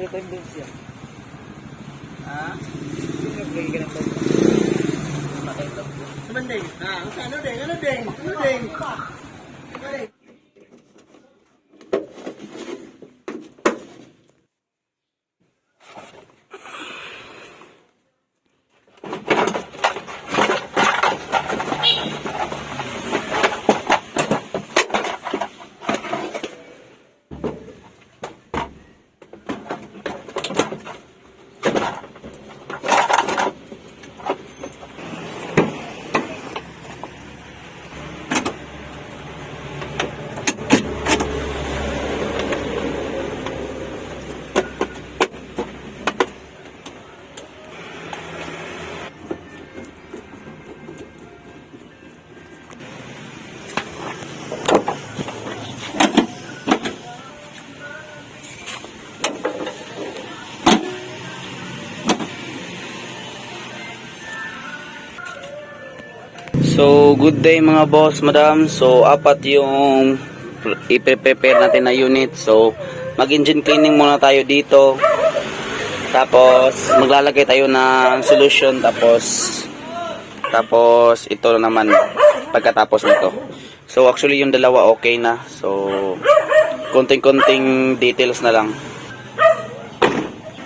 ka tayong boss yan. Ha? Nag-play ka ng boss. Naman ding. Ano ding? Ano ding? Ano ding? So, good day mga boss, madam. So, apat yung i-prepare natin na unit. So, mag-engine cleaning muna tayo dito. Tapos, maglalagay tayo ng solution. Tapos ito naman pagkatapos nito. So, actually yung dalawa okay na. So, konting-konting details na lang.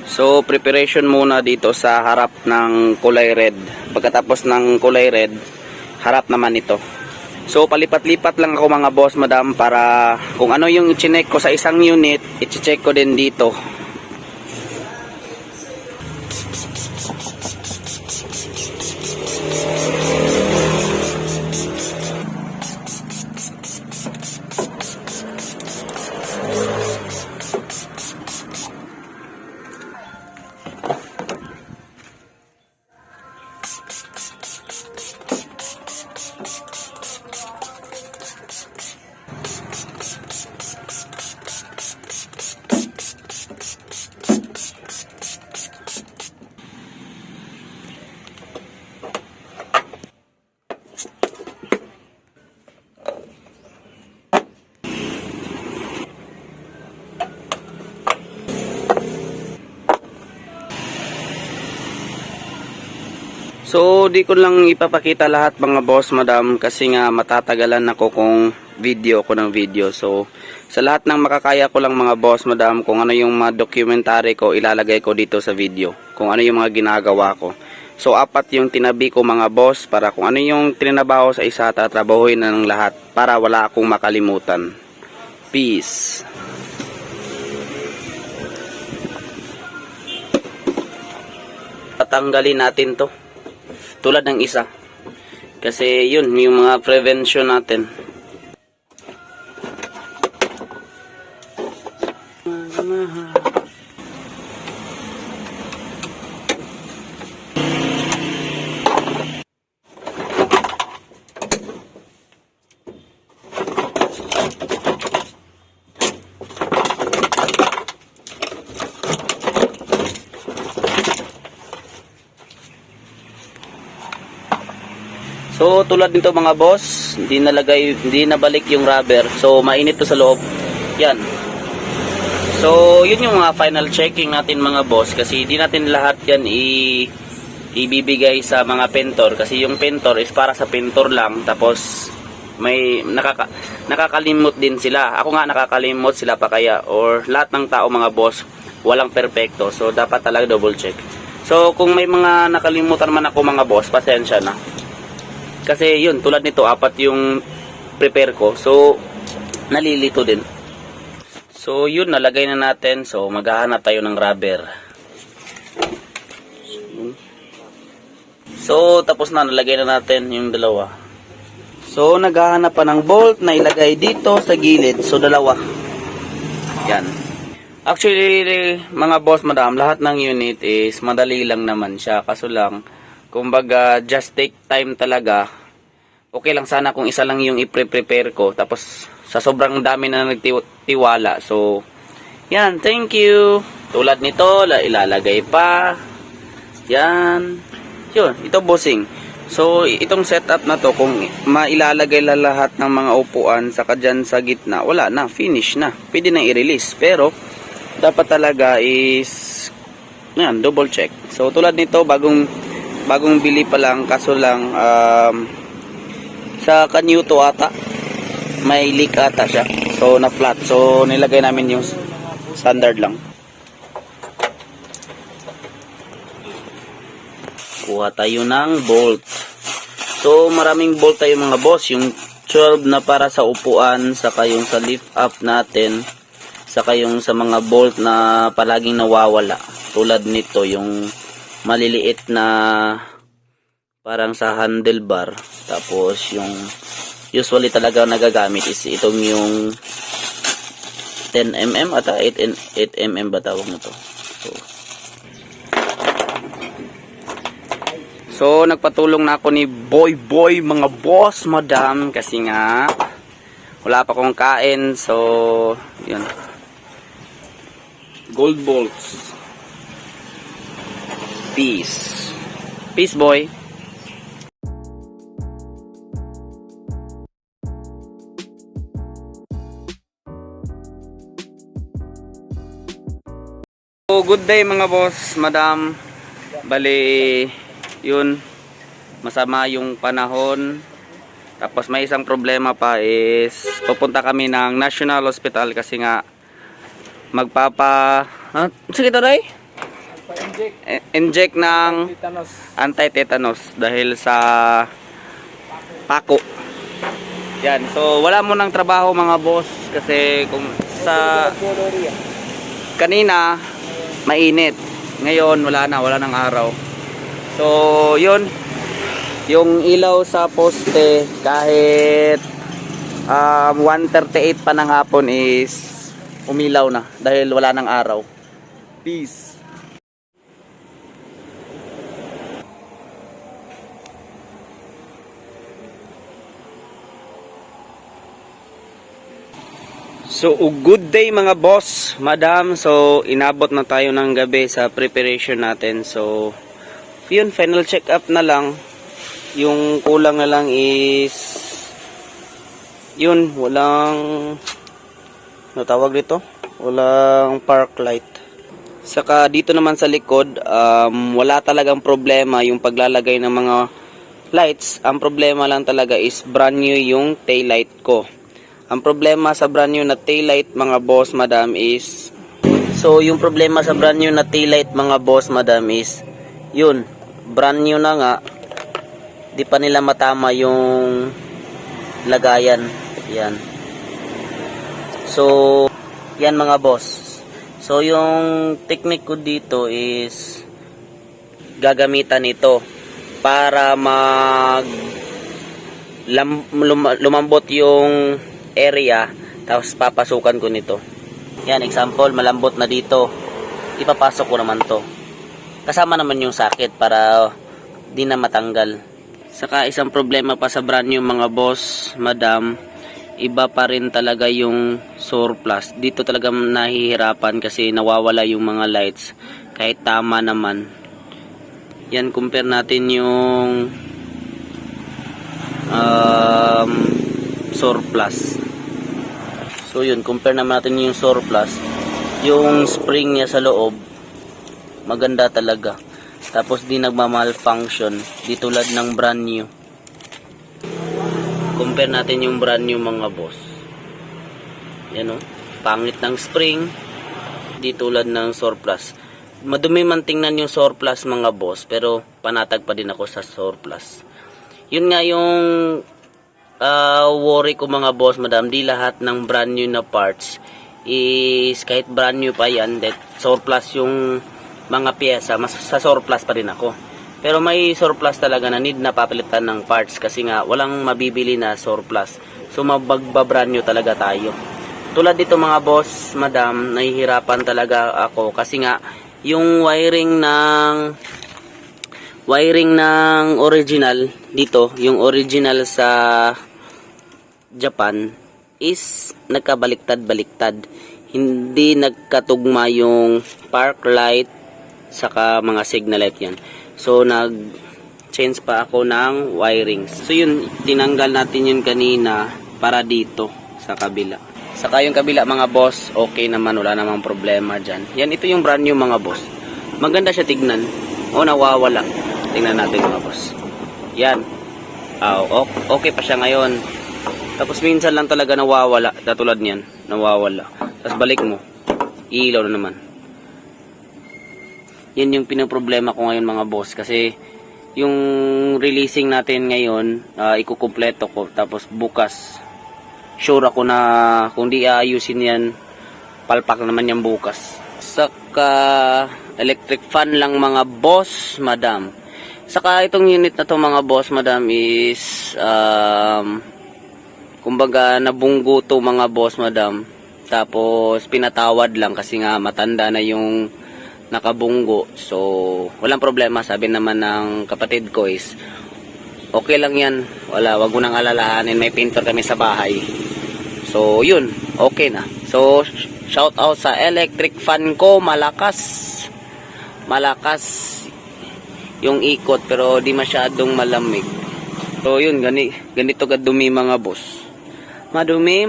So, preparation muna dito sa harap ng kulay red. Pagkatapos ng kulay red, harap naman ito. So palipat-lipat lang ako mga boss, madam, para kung ano yung i-check ko sa isang unit, i-check ko din dito. So, di ko lang ipapakita lahat mga boss, madam, kasi nga matatagalan ako kung video ko ng video. So, sa lahat ng makakaya ko lang mga boss, madam, kung ano yung mga documentary ko, ilalagay ko dito sa video. Kung ano yung mga ginagawa ko. So, apat yung tinabi ko mga boss, para kung ano yung trinabaho sa isa, tatrabahuin na ng lahat, para wala akong makalimutan. Peace. Tatanggalin natin to. Tulad ng isa. Kasi yun, yung mga prevention natin. So tulad nito mga boss, hindi nabalik yung rubber. So mainit to sa loob. Yan. So yun yung mga final checking natin mga boss, kasi hindi natin lahat yan ibibigay sa mga pentor, kasi yung pentor is para sa pentor lang, tapos may nakakalimot din sila. Ako nga nakakalimot, sila pa kaya, or lahat ng tao mga boss walang perfecto. So dapat talaga double check. So kung may mga nakalimutan man ako mga boss, pasensya na. Kasi yun, tulad nito, apat yung prepare ko. So, nalilito din. So, yun, nalagay na natin. So, maghahanap tayo ng rubber. So, tapos na, nalagay na natin yung dalawa. So, naghahanap pa ng bolt na ilagay dito sa gilid. So, dalawa. Yan. Actually, mga boss, madam, lahat ng unit is madali lang naman siya. Kaso lang, kumbaga, just take time talaga. Okay lang sana kung isa lang yung i-prepare ko. Tapos, sa sobrang dami na nagtiwala. So, yan. Thank you. Tulad nito, ilalagay pa. Yan. Yun. Ito, bossing. So, itong setup na to, kung mailalagay lahat ng mga upuan, saka dyan sa gitna, wala na. Finish na. Pwede na i-release. Pero, dapat talaga is yan, double check. So tulad nito, bagong bili pa lang, kaso lang sa kanyuto ata may leak ata siya, so na flat, so nilagay namin yung standard lang. Kuha tayo ng bolt. So maraming bolt tayo mga boss, yung 12 na para sa upuan, saka yung sa lift up natin, saka yung sa mga bolt na palaging nawawala, tulad nito yung maliliit na parang sa handlebar. Tapos yung usually talaga nagagamit is itong yung 10mm ata, 8mm ba tawag na to. So nagpatulong na ako ni Boy mga boss madam, kasi nga wala pa akong kain. So yun, gold bolts, peace boy. So good day mga boss madam, bali yun, masama yung panahon. Tapos may isang problema pa is pupunta kami ng National Hospital kasi nga sige to day? Inject ng anti-tetanus dahil sa pako. Yan, so wala mo ng trabaho mga boss kasi kung sa kanina mainit, ngayon wala ng araw. So yun, yung ilaw sa poste kahit 1:38 pa ng hapon is umilaw na dahil wala ng araw. Peace. So good day mga boss madam. So inabot na tayo ng gabi sa preparation natin. So yun, final check up na lang. Yung kulang na lang is yun, walang natawag dito, walang park light. Saka dito naman sa likod, wala talagang problema yung paglalagay ng mga lights. Ang problema lang talaga is brand new yung tail light ko. Ang problema sa brand new na tail light mga boss madam is, so yung problema sa brand new na tail light mga boss madam is yun, brand new na nga, di pa nila matama yung lagayan. Yan. So yan mga boss. So yung technique ko dito is gagamitan ito para lumambot yung area, tapos papasukan ko nito. Yan, example, malambot na dito, ipapasok ko naman to. Kasama naman yung sakit para di na matanggal. Saka isang problema pa sa brand new mga boss madam, iba pa rin talaga yung surplus. Dito talaga nahihirapan kasi nawawala yung mga lights kahit tama naman. Yan, compare natin yung surplus. So yun, compare naman natin yung surplus. Yung spring niya sa loob maganda talaga, tapos di nagma-malfunction, di tulad ng brand new. Compare natin yung brand new mga boss. Yan o, pangit ng spring, di tulad ng surplus. Madumi man tingnan yung surplus mga boss, pero panatag pa din ako sa surplus. Yun nga yung worry ko mga boss madam, di lahat ng brand new na parts is kahit brand new pa yan, that surplus yung mga pyesa, mas sa surplus pa rin ako. Pero may surplus talaga na need na papalitan ng parts kasi nga walang mabibili na surplus. So magbabrand new talaga tayo. Tulad dito mga boss madam, nahihirapan talaga ako kasi nga yung wiring ng original dito, yung original sa Japan is nagkabaliktad-baliktad. Hindi nagkatugma yung park light saka mga signal light yan. So nag-change pa ako ng wirings. So yun, tinanggal natin yun kanina para dito sa kabila. Saka yung kabila mga boss, okay naman, wala namang problema dyan. Yan, ito yung brand new mga boss. Maganda siya tignan. O, nawawala. Tingnan natin mga boss. Yan. Okay pa siya ngayon. Tapos minsan lang talaga nawawala. Katulad niyan, nawawala. Tapos balik mo, ilaw na naman. Yan yung pinoproblema ko ngayon mga boss. Kasi yung releasing natin ngayon, ikukumpleto ko. Tapos bukas, sure ako na kung di aayusin yan, palpak naman yan bukas. Saka electric fan lang mga boss, madam. Saka itong unit na to mga boss, madam, is kumbaga nabunggo to mga boss, madam. Tapos pinatawad lang kasi nga matanda na yung nakabunggo. So walang problema, sabi naman ng kapatid ko is okay lang yan. Wag mo nang alalahanin, may pintor kami sa bahay. So yun, okay na. So shout out sa electric fan ko, malakas yung ikot pero di masyadong malamig. So yun, ganito kadumi mga boss. Madumi.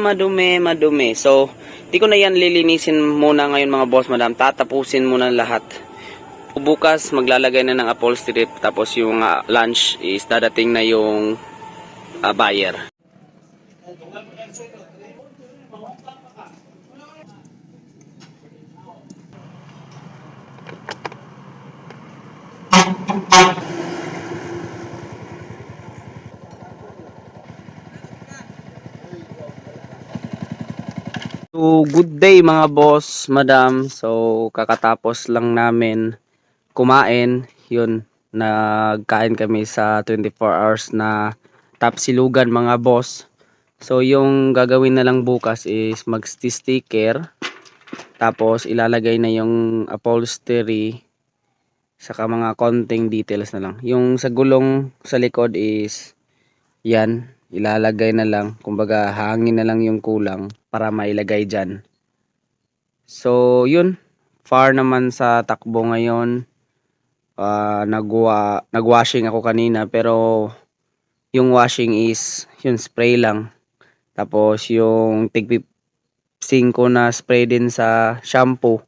So di ko na yan lilinisin muna ngayon mga boss, madam. Tatapusin muna lahat. Bukas maglalagay na ng upholstery, tapos yung lunch is dadating na yung buyer. So, good day mga boss, madam. So, kakatapos lang namin kumain. Yun, nagkain kami sa 24 hours na tapsilugan mga boss. So, yung gagawin na lang bukas is mag-sticker. Tapos, ilalagay na yung upholstery. Saka mga konting details na lang. Yung sa gulong sa likod is yan, ilalagay na lang. Kumbaga, hangin na lang yung kulang para mailagay dyan. So, yun. Far naman sa takbo ngayon. Nagwashing ako kanina. Pero, yung washing is, yun, spray lang. Tapos, yung tig 5 na spray din sa shampoo.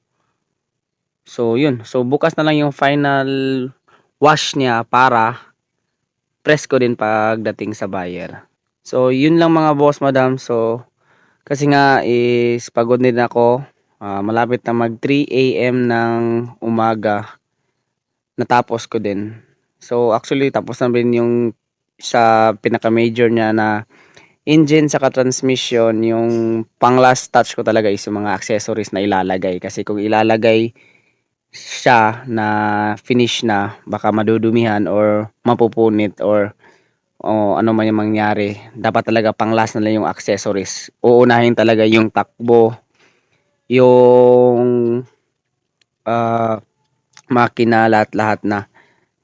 So, yun. So, bukas na lang yung final wash niya para press ko din pagdating sa buyer. So, yun lang mga boss, madam. So, kasi nga is pagod din ako. Malapit na mag 3 AM ng umaga. Natapos ko din. So actually tapos na rin yung sa pinaka major niya na engine saka transmission. Yung pang last touch ko talaga is yung mga accessories na ilalagay. Kasi kung ilalagay siya na finish na, baka madudumihan or mapupunit or ano man yung mangyari. Dapat talaga pang last na lang yung accessories. Uunahin talaga yung takbo, yung makina, lahat na.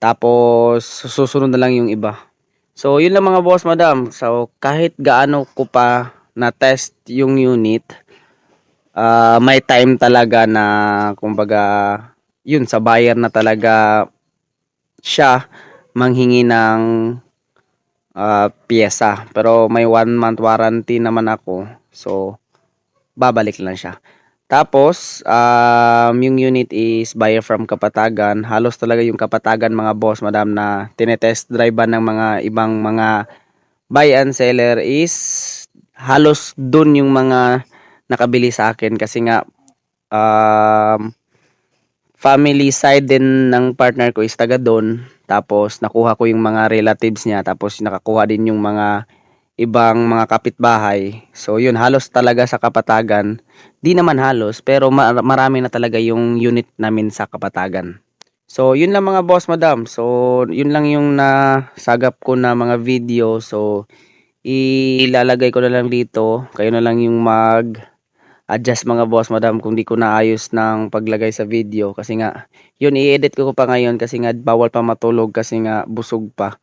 Tapos susunod na lang yung iba. So yun lang mga boss, madam. So kahit gaano ko pa na test yung unit, may time talaga na kumbaga yun, sa buyer na talaga siya manghingi ng pyesa. Pero may 1 month warranty naman ako. So, babalik lang siya. Tapos, yung unit is buyer from Kapatagan. Halos talaga yung Kapatagan mga boss, madam, na tinetest drive ng mga ibang mga buy and seller is halos dun yung mga nakabili sa akin. Kasi nga, family side din ng partner ko is taga doon. Tapos nakuha ko yung mga relatives niya. Tapos nakakuha din yung mga ibang mga kapitbahay. So yun, halos talaga sa Kapatagan. Di naman halos, pero marami na talaga yung unit namin sa Kapatagan. So yun lang mga boss, madam. So yun lang yung nasagap ko na mga video. So ilalagay ko na lang dito. Kayo na lang yung adjust mga boss, madam, kung di ko naayos ng paglagay sa video. Kasi nga, yun, i-edit ko pa ngayon kasi nga bawal pa matulog kasi nga busog pa.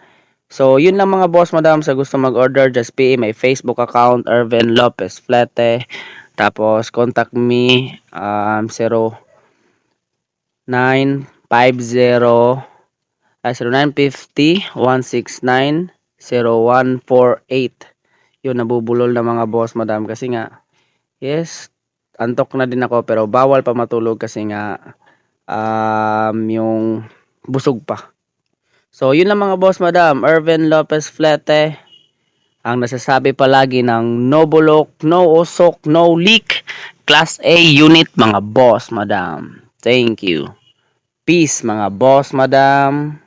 So, yun lang mga boss, madam. Sa gusto mag-order, just PM my Facebook account, Ervin Lopez Flete. Tapos, contact me, 0950-169-0148. Yun, nabubulol na mga boss, madam. Kasi nga, Yes, antok na din ako pero bawal pa matulog kasi nga yung busog pa. So, yun lang mga boss, madam. Ervin Lopez Flete, ang nasasabi palagi ng no bulok, no usok, no leak. Class A unit mga boss, madam. Thank you. Peace mga boss, madam.